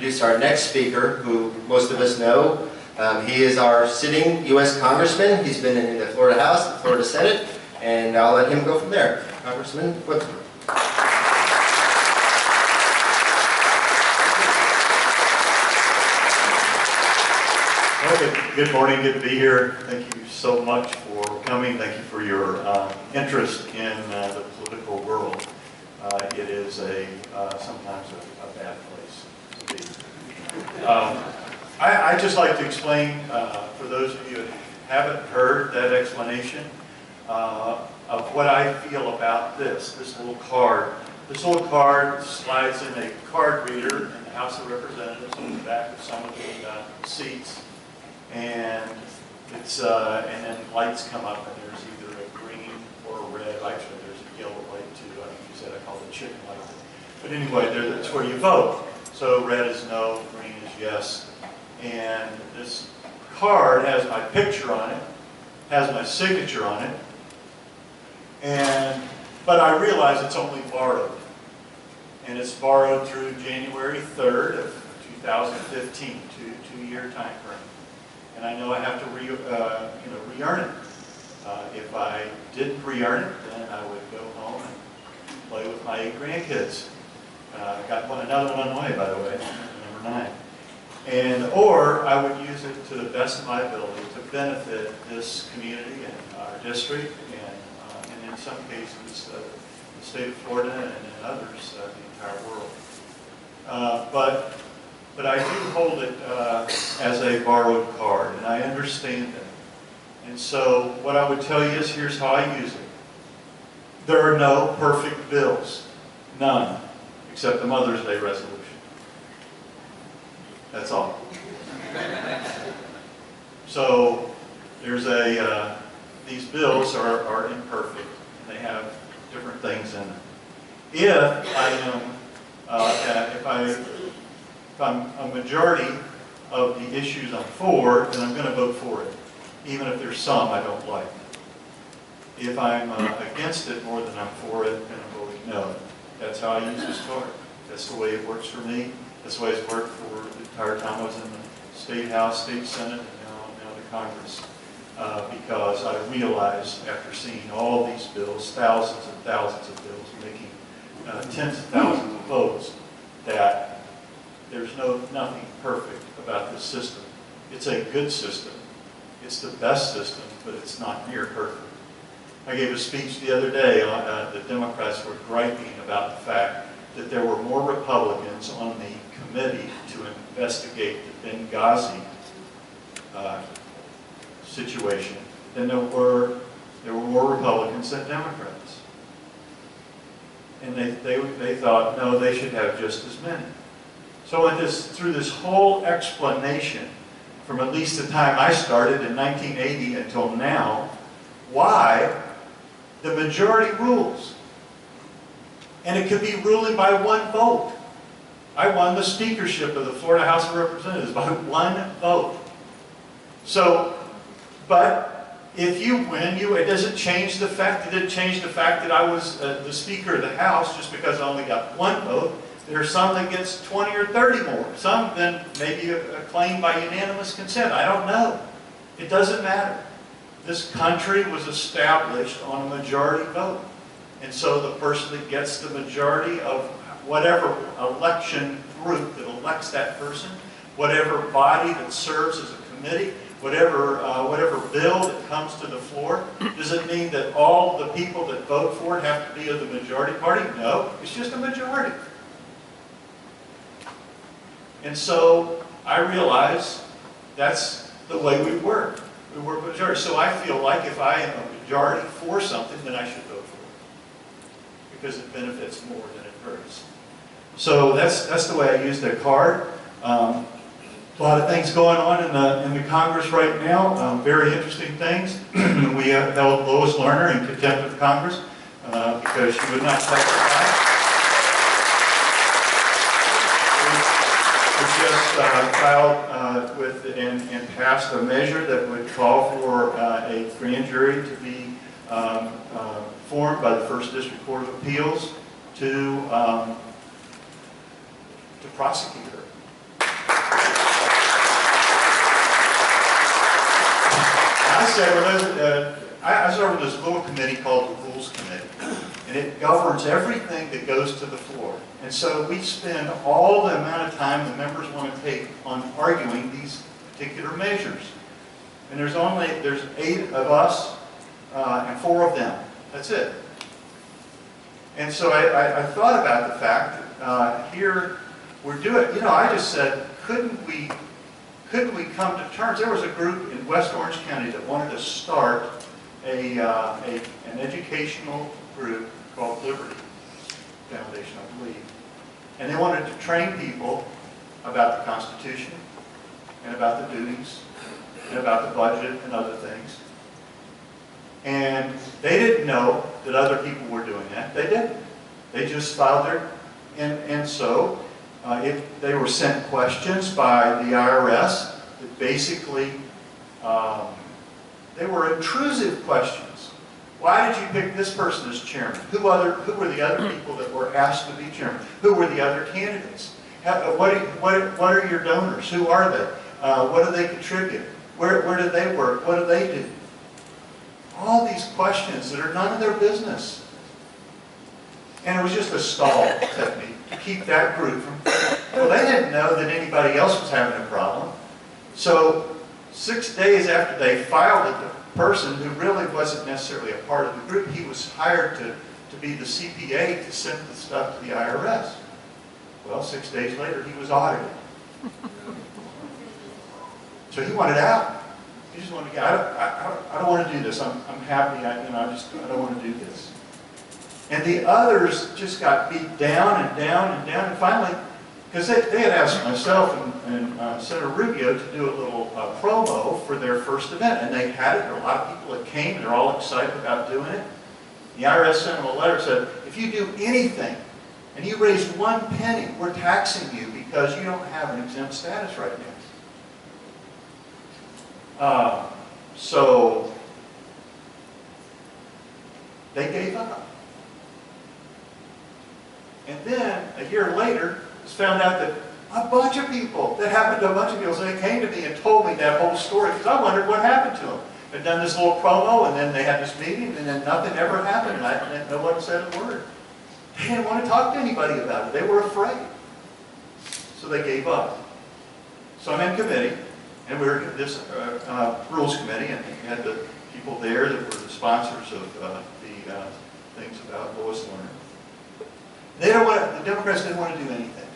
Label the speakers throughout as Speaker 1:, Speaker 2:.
Speaker 1: introduce our next speaker, who most of us know. He is our sitting US Congressman. He's been in the Florida House, the Florida Senate, and I'll let him go from there. Congressman Webster.
Speaker 2: Okay, good morning, good to be here. Thank you so much for coming. Thank you for your interest in the political world. It is sometimes a bad place to be. I'd just like to explain, for those of you who haven't heard that explanation, of what I feel about this little card. This little card slides in a card reader in the House of Representatives on the back of some of the seats. And it's and then lights come up, and there's either a green or a red. Actually, there's a yellow light too. I think you said I call it chicken light. But anyway, that's where you vote. So red is no, green is yes. And this card has my picture on it, has my signature on it, but I realize it's only borrowed, and it's borrowed through January 3rd of 2015, two-year time frame. And I know I have to re-earn it. If I didn't re-earn it, then I would go home and play with my 8 grandkids. I got another one on the way, by the way, number 9. Or I would use it to the best of my ability to benefit this community and our district, and in some cases the state of Florida, and in others the entire world. But I do hold it as a borrowed card, and I understand that. And so what I would tell you is, here's how I use it. There are no perfect bills. None. Except the Mother's Day resolution. That's all. So there's these bills are imperfect, and they have different things in them. If I'm a majority of the issues I'm for, then I'm going to vote for it, even if there's some I don't like. If I'm against it more than I'm for it, then I'm voting no. That's how I use this card. That's the way it works for me. That's the way it's worked for the entire time I was in the State House, State Senate, and now the Congress. Because I realized, after seeing all these bills, thousands and thousands of bills, making tens of thousands of votes, that there's nothing perfect about this system. It's a good system. It's the best system, but it's not near perfect. I gave a speech the other day. The Democrats were griping about the fact that there were more Republicans on the committee to investigate the Benghazi situation than there were more Republicans than Democrats. And they thought, no, they should have just as many. So through this whole explanation, from at least the time I started in 1980 until now, why the majority rules. And it could be ruling by one vote. I won the speakership of the Florida House of Representatives by one vote. So, but if you win, it doesn't change the fact, that I was the Speaker of the House just because I only got one vote. There are some that gets 20 or 30 more. Some then maybe acclaimed by unanimous consent. I don't know. It doesn't matter. This country was established on a majority vote. And so the person that gets the majority of whatever election group that elects that person, whatever body that serves as a committee, whatever bill that comes to the floor, does it mean that all the people that vote for it have to be of the majority party? No, it's just a majority. And so I realize that's the way we work. We work majority. So I feel like if I am a majority for something, then I should vote for it, because it benefits more than it hurts. So that's the way I use that card. A lot of things going on in the Congress right now. Very interesting things. We have held Lois Lerner in contempt of Congress because she would not testify. We just filed and passed a measure that would call for a grand jury to be formed by the First District Court of Appeals to prosecute her. I said, I serve on this little committee called the Rules Committee, and it governs everything that goes to the floor. And so we spend all the amount of time the members want to take on arguing these particular measures. And there's 8 of us and 4 of them. That's it. And so I thought about the fact that here we're doing, I just said, couldn't we come to terms? There was a group in West Orange County that wanted to start an educational group called Liberty Foundation, I believe. And they wanted to train people about the Constitution and about the duties and about the budget and other things. And they didn't know that other people were doing that. They didn't. They just filed their, and so they were sent questions by the IRS that basically, they were intrusive questions. Why did you pick this person as chairman? Who were the other people that were asked to be chairman? Who were the other candidates? What are your donors? Who are they? What do they contribute? Where do they work? What do they do? All these questions that are none of their business. And it was just a stall technique to keep that group from... Well, they didn't know that anybody else was having a problem. So 6 days after they filed it, the person who really wasn't necessarily a part of the group, he was hired to be the CPA to send the stuff to the IRS. Well, 6 days later, he was audited. So he wanted out. He just wanted to get out. I don't want to do this. I'm happy. I don't want to do this. And the others just got beat down and down and down. And finally, because they had asked myself and Senator Rubio to do a little promo for their first event. And they had it. There were a lot of people that came. They're all excited about doing it. The IRS sent them a letter that said, if you do anything and you raise 1 penny, we're taxing you because you don't have an exempt status right now. So they gave up. And then, a year later, it was found out that a bunch of people, that happened to a bunch of people, so they came to me and told me that whole story, because I wondered what happened to them. They'd done this little promo, and then they had this meeting, and then nothing ever happened, and no one said a word. They didn't want to talk to anybody about it. They were afraid. So they gave up. So I'm in committee, and we were in this Rules Committee, and we had the people there that were the sponsors of the things about Lois Lerner. The Democrats didn't want to do anything.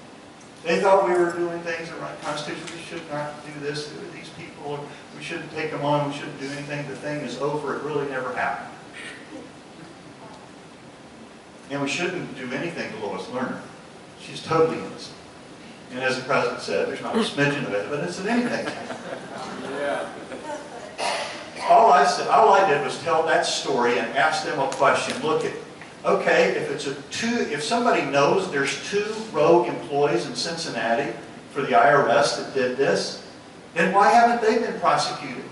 Speaker 2: They thought we were doing things around the Constitution. We should not do this. These people, we shouldn't take them on. We shouldn't do anything. The thing is over. It really never happened. And we shouldn't do anything to Lois Lerner. She's totally innocent. And as the president said, there's not a smidgen of evidence of anything. Yeah. All I did was tell that story and ask them a question. Look at, okay, if somebody knows there's 2 rogue employees in Cincinnati for the IRS that did this, then why haven't they been prosecuted?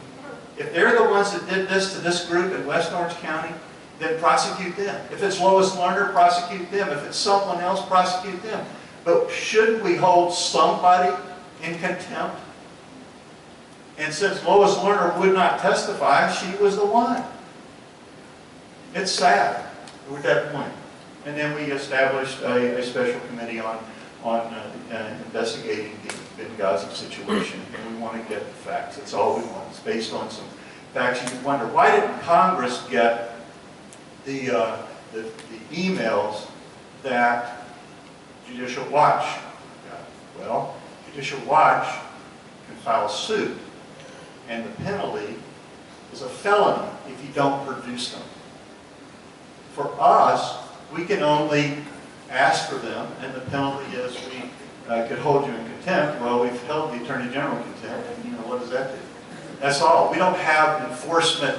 Speaker 2: If they're the ones that did this to this group in West Orange County, then prosecute them. If it's Lois Lerner, prosecute them. If it's someone else, prosecute them. But shouldn't we hold somebody in contempt? And since Lois Lerner would not testify, she was the one. It's sad. We're at that point. And then we established a special committee on investigating the Benghazi situation. And we want to get the facts. That's all we want. It's based on some facts. You can wonder, why didn't Congress get the emails that Judicial Watch got? Well, Judicial Watch can file a suit, and the penalty is a felony if you don't produce them. For us, we can only ask for them, and the penalty is we could hold you in contempt. Well, we've held the Attorney General in contempt, and what does that do? That's all. We don't have enforcement,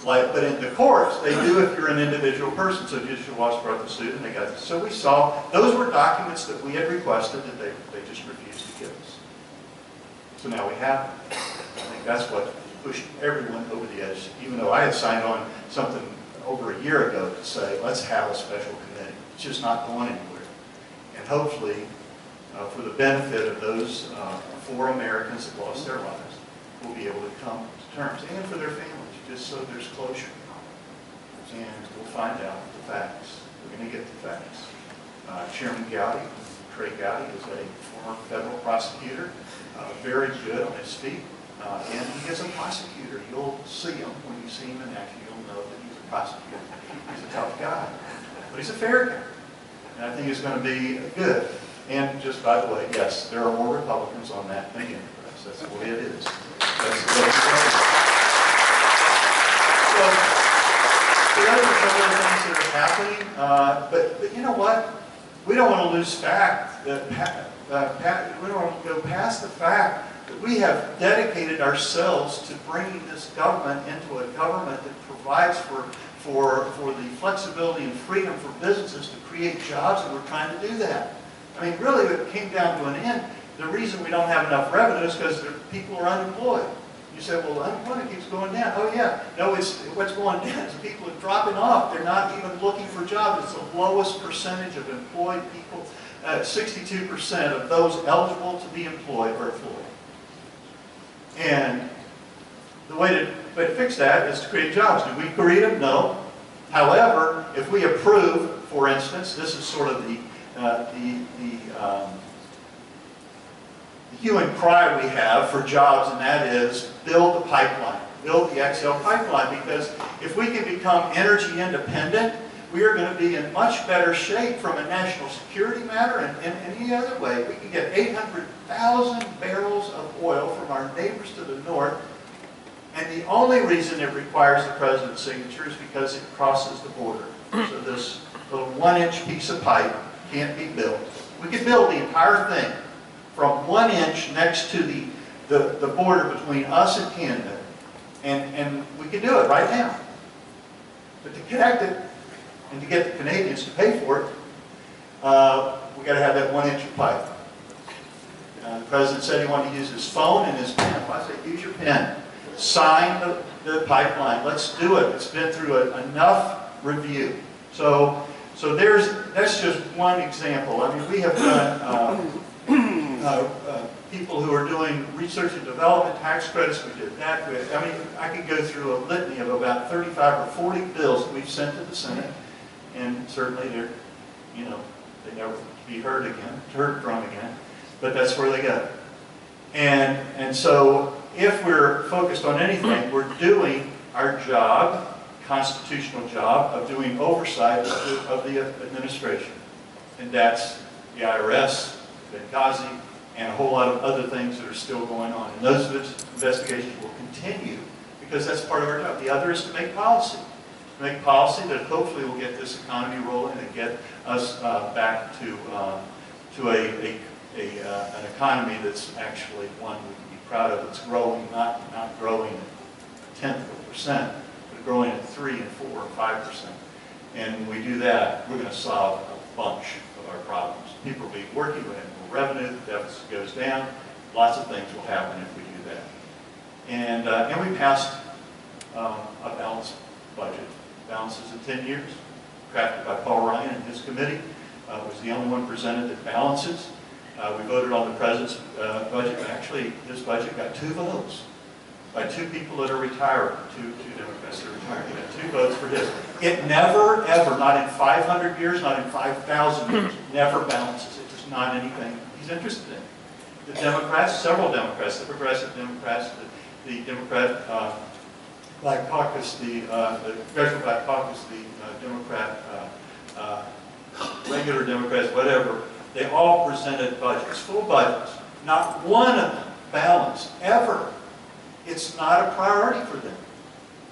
Speaker 2: but in the courts, they do if you're an individual person. So Judicial Watch brought the suit, and they got this. So we saw, those were documents that we had requested that they just refused to give us. So now we have them. I think that's what pushed everyone over the edge, even though I had signed on something over a year ago to say, let's have a special committee. It's just not going anywhere. And hopefully, for the benefit of those 4 Americans that lost their lives, we'll be able to come terms, and for their families, just so there's closure. And we'll find out the facts. We're going to get the facts. Chairman Gowdy, Trey Gowdy, is a former federal prosecutor, very good on his feet, and he is a prosecutor. You'll see him when you see him in action. You'll know that he's a prosecutor. He's a tough guy, but he's a fair guy, and I think it's going to be good. And just by the way, yes, there are more Republicans on that than Democrats. That's the way it is. That's the way it is. So, there are other things that are happening, but you know what? We don't want to lose fact that we don't want to go past the fact that we have dedicated ourselves to bringing this government into a government that provides for the flexibility and freedom for businesses to create jobs, and we're trying to do that. I mean, really, if it came down to an end, the reason we don't have enough revenue is because people are unemployed. You say, well, unemployment keeps going down. Oh, yeah. No, what's going down is people are dropping off. They're not even looking for jobs. It's the lowest percentage of employed people. 62% of those eligible to be employed are employed. And the way to fix that is to create jobs. Do we create them? No. However, if we approve, for instance, this is sort of the hue and cry we have for jobs, and that is build the pipeline, build the XL pipeline, because if we can become energy independent, we are going to be in much better shape from a national security matter and any other way. We can get 800,000 barrels of oil from our neighbors to the north, and the only reason it requires the president's signature is because it crosses the border. So this little 1-inch piece of pipe can't be built. We could build the entire thing from 1 inch next to the border between us and Canada, and we could do it right now. But to connect it and to get the Canadians to pay for it, we got to have that 1-inch of pipe. The president said he wanted to use his phone and his pen. Well, I said, use your pen. Sign the pipeline. Let's do it. It's been through enough review. So that's just one example. I mean, we have done people who are doing research and development tax credits. We did that. I mean, I could go through a litany of about 35 or 40 bills that we've sent to the Senate, and certainly they never be heard from again. But that's where they go. And so if we're focused on anything, we're doing our job, constitutional job, of doing oversight of the administration. And that's the IRS, Benghazi, and a whole lot of other things that are still going on. And those investigations will continue because that's part of our job. The other is to make policy. To make policy that hopefully will get this economy rolling and get us back to an economy that's actually one we can be proud of. It's growing, not growing at 1/10%, but growing at 3 and 4 and 5%. And when we do that, we're going to solve a bunch of our problems. People will be working, we'll have more revenue, the deficit goes down, lots of things will happen if we do that. And we passed a balanced budget. Balances in 10 years, crafted by Paul Ryan and his committee. Was the only one presented that balances. We voted on the president's budget, but actually this budget got 2 votes by 2 people that are retiring, two Democrats that are retiring. We got 2 votes for his. It never, ever, not in 500 years, not in 5,000 years, never balances. It is not anything he's interested in. The Democrats, several Democrats, the progressive Democrats, the Democrat Black Caucus, the Congressional Black Caucus, the Democrat, regular Democrats, whatever, they all presented budgets, full budgets. Not one of them balanced, ever. It's not a priority for them.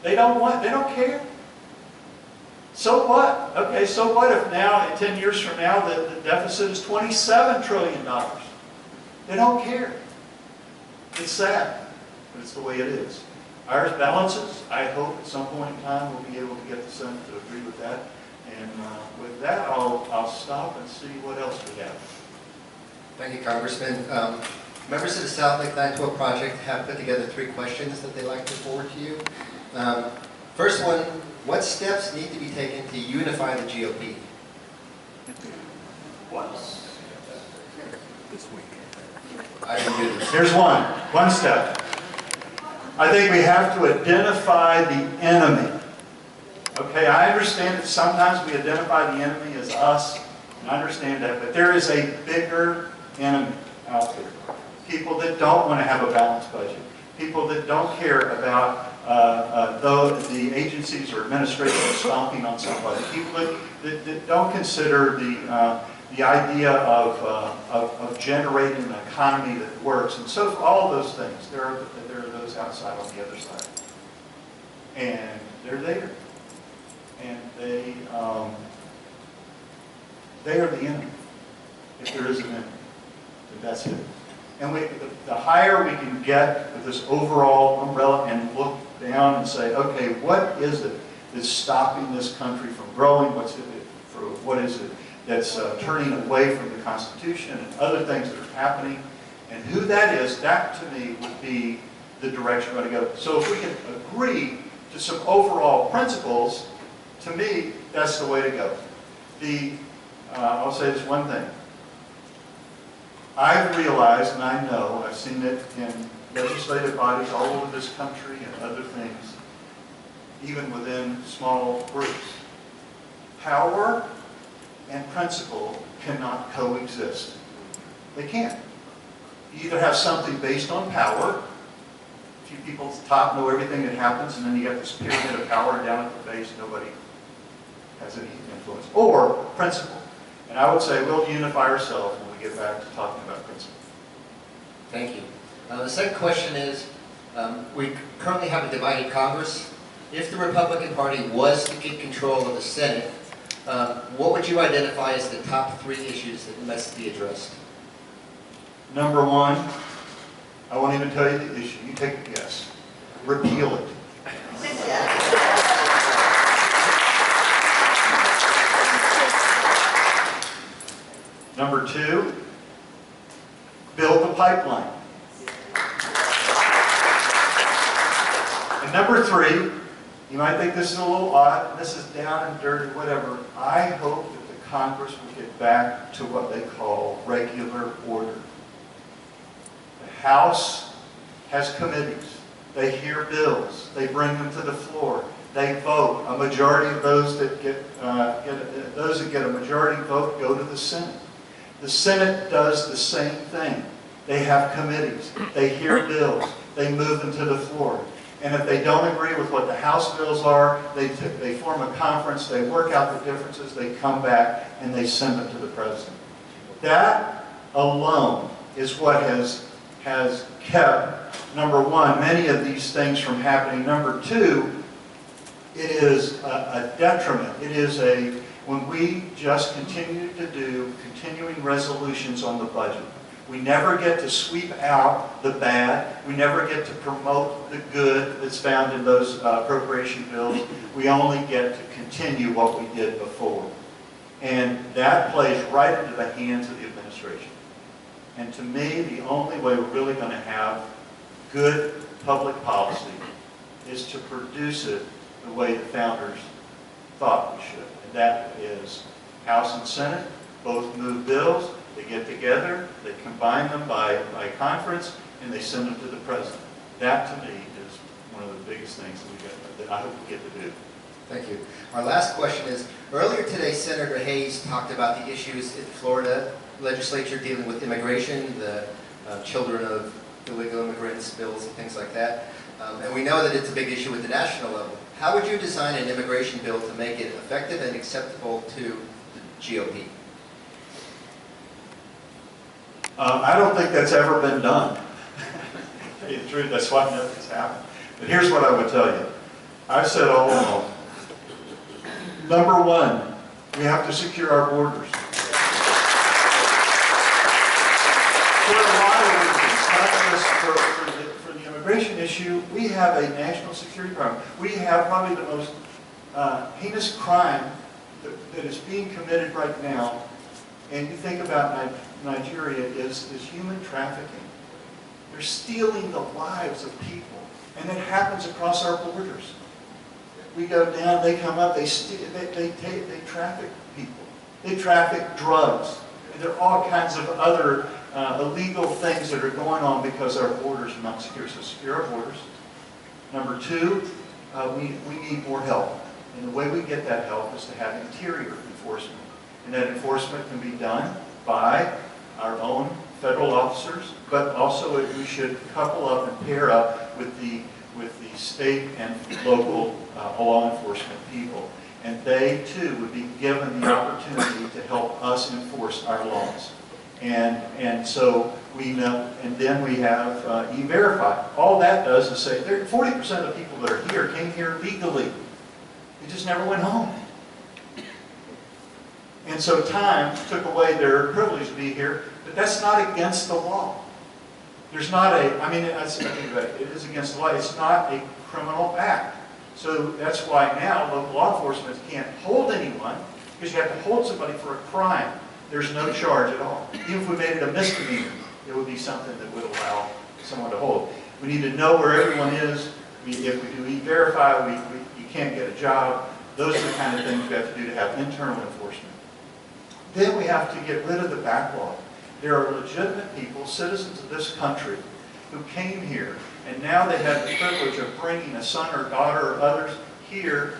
Speaker 2: They don't care. So what? Okay, so what if now, 10 years from now, the deficit is $27 trillion? They don't care. It's sad, but it's the way it is. Ours balances. I hope at some point in time we'll be able to get the Senate to agree with that. And with that, I'll stop and see what else we have.
Speaker 1: Thank you, Congressman. Members of the Southlake 912 Project have put together 3 questions that they'd like to forward to you. First one, what steps need to be taken to unify the GOP?
Speaker 2: What?
Speaker 1: I can do this.
Speaker 2: Here's one step. I think we have to identify the enemy. Okay, I understand that sometimes we identify the enemy as us, and I understand that, but there is a bigger enemy out there. People that don't want to have a balanced budget. People that don't care about the agencies or administration stomping on somebody. People that don't consider the idea of generating an economy that works. And so for all those things, there are those outside on the other side. And they're there. And they are the enemy. If there is an enemy, then that's it. And the higher we can get with this overall umbrella and look down and say, okay, what is it that's stopping this country from growing? What is it that's turning away from the Constitution and other things that are happening? And who that is, that to me would be the direction we're going to go. So if we can agree to some overall principles, to me, that's the way to go. I'll say this one thing. I've realized, and I know, I've seen it in legislative bodies all over this country and other things, even within small groups. Power and principle cannot coexist. They can't. You either have something based on power, a few people at the top know everything that happens, and then you got this pyramid of power, and down at the base nobody has any influence, or principle. And I would say we'll unify ourselves when we get back to talking about principle.
Speaker 1: Thank you. The second question is, we currently have a divided Congress. If the Republican Party was to get control of the Senate, what would you identify as the top 3 issues that must be addressed?
Speaker 2: Number 1, I won't even tell you the issue. You take a guess. Repeal it. Number 2, build the pipeline. And number 3, you might think this is a little odd, this is down and dirty, whatever. I hope that the Congress will get back to what they call regular order. The House has committees. They hear bills. They bring them to the floor. They vote. A majority of those that get a majority vote go to the Senate. The Senate does the same thing. They have committees. They hear bills. They move them to the floor. And if they don't agree with what the House bills are, they form a conference, they work out the differences, they come back, and they send them to the President. That alone is what has kept, number 1, many of these things from happening. Number 2, it is a detriment. It is when we just continue to do continuing resolutions on the budget. We never get to sweep out the bad. We never get to promote the good that's found in those appropriation bills. We only get to continue what we did before. And that plays right into the hands of the administration. And to me, the only way we're really going to have good public policy is to produce it the way the founders thought we should. And that is House and Senate both move bills. They get together, they combine them by conference, and they send them to the President. That, to me, is one of the biggest things that I hope we get to do.
Speaker 1: Thank you. Our last question is, earlier today, Senator Hayes talked about the issues in the Florida legislature dealing with immigration, the children of illegal immigrants bills and things like that. And we know that it's a big issue at the national level. How would you design an immigration bill to make it effective and acceptable to the GOP?
Speaker 2: I don't think that's ever been done. To tell you the truth, that's why nothing's happened. But here's what I would tell you. I've said all along, number 1, we have to secure our borders. For a lot of reasons, not just for the immigration issue, we have a national security problem. We have probably the most heinous crime that is being committed right now. And you think about Nigeria is human trafficking. They're stealing the lives of people. And it happens across our borders. We go down, they come up, they traffic people. They traffic drugs. And there are all kinds of other illegal things that are going on because our borders are not secure. So secure our borders. Number two, we need more help. And the way we get that help is to have interior enforcement. And that enforcement can be done by our own federal officers, but also we should couple up and pair up with the state and local law enforcement people. And they too would be given the opportunity to help us enforce our laws. And so we know, and then we have E-Verify. All that does is say 40% of the people that are here came here legally. They just never went home. And so time took away their privilege to be here, but that's not against the law. There's not a, I mean, it is against the law. It's not a criminal act. So that's why now local law enforcement can't hold anyone, because you have to hold somebody for a crime. There's no charge at all. Even if we made it a misdemeanor, it would be something that would allow someone to hold. We need to know where everyone is. If we do E-Verify, you can't get a job. Those are the kind of things we have to do to have internal enforcement. Then we have to get rid of the backlog. There are legitimate people, citizens of this country, who came here, and now they have the privilege of bringing a son or daughter or others here,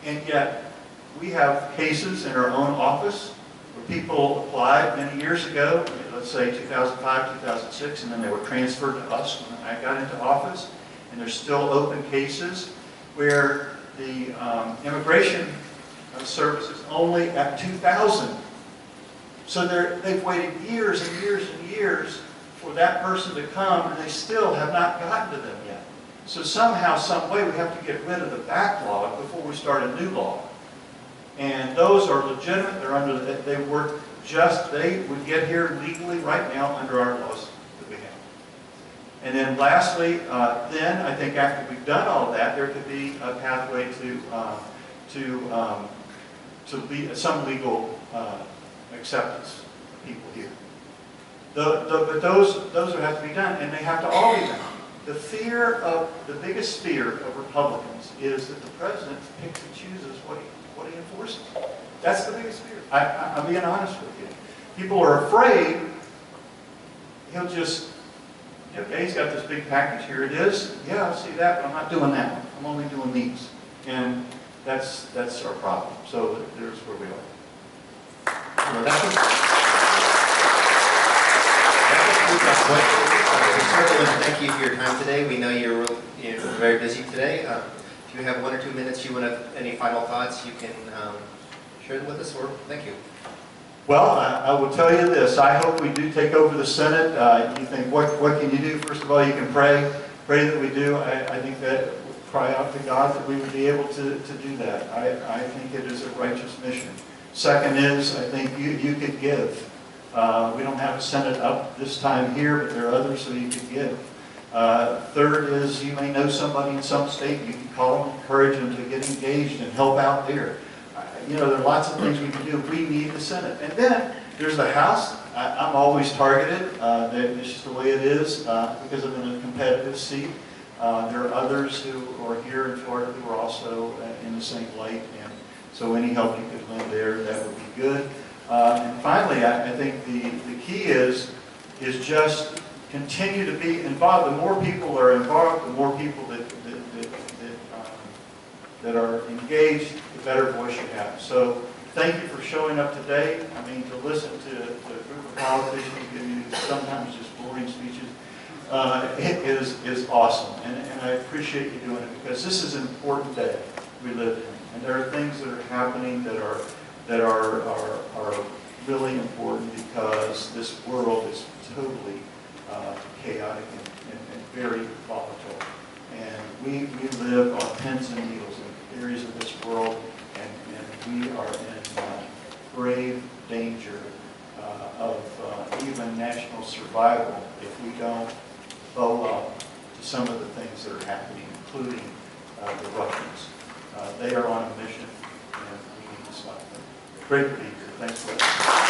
Speaker 2: and yet we have cases in our own office where people applied many years ago, let's say 2005, 2006, and then they were transferred to us when I got into office, and there's still open cases where the immigration service is only at 2,000. So they've waited years and years and years for that person to come, and they still have not gotten to them yet. So somehow, some way, we have to get rid of the backlog before we start a new law. And those are legitimate. They're under. They work just. They would get here legally right now under our laws that we have. And then lastly, then I think after we've done all of that, there could be a pathway to some legal acceptance of people here. But those would have to be done, and they have to all be done. The biggest fear of Republicans is that the president picks and chooses what he enforces. That's the biggest fear. I'm being honest with you. People are afraid he'll just, okay, he's got this big package, here it is. Yeah, I see that, but I'm not doing that one. I'm only doing these. And that's our problem. So there's where we are.
Speaker 1: Thank you for your time today. We know you're very busy today. If you have 1 or 2 minutes, you want to have any final thoughts, you can share them with us, or thank you.
Speaker 2: Well, I will tell you this. I hope we do take over the Senate. You think, what can you do? First of all, you can pray. Pray that we do. I think that cry out to God that we would be able to do that. I think it is a righteous mission. Second is, I think you could give. We don't have a Senate up this time here, but there are others, so you could give. Third is, you may know somebody in some state. You can call them, encourage them to get engaged and help out there. There are lots of things we can do. We need the Senate. And then there's the House. I'm always targeted. It's just the way it is because I'm in a competitive seat. There are others who are here in Florida who are also in the same light. And so any help you could lend there, that would be good. And finally, I think the key is just continue to be involved. The more people are involved, the more people that are engaged, the better voice you have. So thank you for showing up today. I mean, to listen to a group of politicians give you sometimes just boring speeches, it is awesome. And I appreciate you doing it, because this is an important day we live in. And there are things that are happening that are really important, because this world is totally chaotic and very volatile. And we live on pins and needles in areas of this world, and we are in grave danger of even national survival if we don't bow up to some of the things that are happening, including the Russians. They are on a mission, and we need to stop them. Great to be here. Thanks for listening.